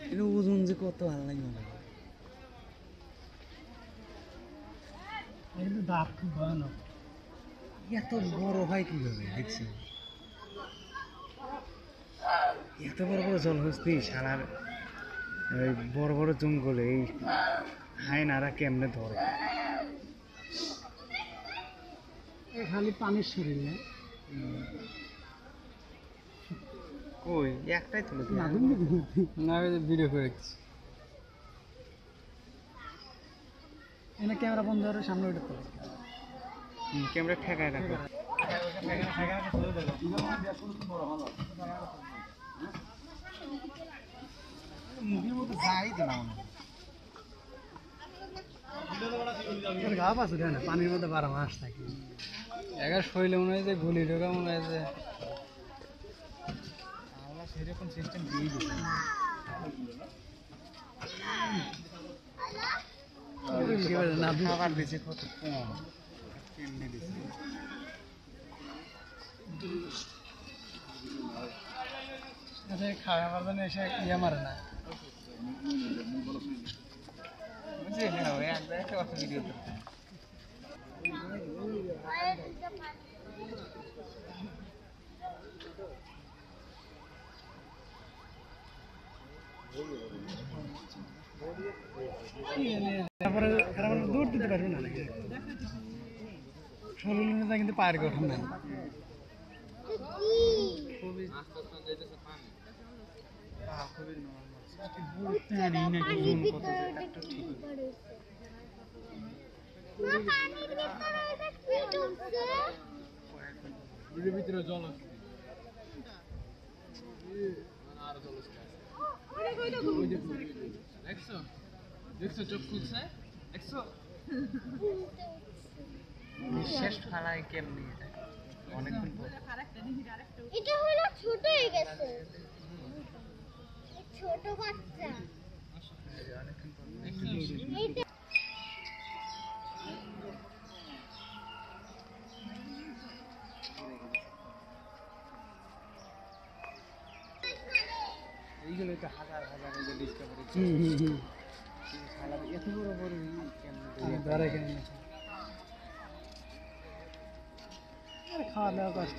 এটা ওজন যে কত ভালো লাগে না কিন্তু দাঁত খুব ভয়ানক। এত বড় হয় কিভাবে দেখছি এত বড় বড় জলহস্তি সারার বড় বড় জঙ্গলে এই হায়নারা কেমনে ধরে খালি পানির শরীরে ওই একটাই তুলে না ভিডিও করে এনে ক্যামেরা বন্ধ করে সামনে উঠে পড়ে ক্যামেরা ঠেকায় রাখো মুভির মতো যাই তো না গাপ আছে না পানির মধ্যে 12 মাস থাকে একা শৈলে মনে হয় যে গুলি ঢোকা মনে হয় যে আমরা সেরকম সিস্টেম দিয়ে দিচ্ছি খাবার দিচ্ছে কত কম কেমনি দিচ্ছে খাওয়া পারবে না এসে ইয়ে মারে না বুঝলি না ওই একবার একটা কথা ভিডিও তারপরে দৌড় দিতে পারবে না নাকি শরীর কিন্তু পায়ের গঠন নেই ভিতরে জল দেখছো চোখ খুলছে দেখছো নিঃশ্বাস ফালায় কেমনি এটা অনেকক্ষণ এটা হলো ছোট হয়ে গেছে ছোট বাচ্চা এইটা এইগুলো তো হাজার হাজার ডিসকাভারি এত বড় বড় ধরে কেমন খাওয়া দাওয়া কষ্ট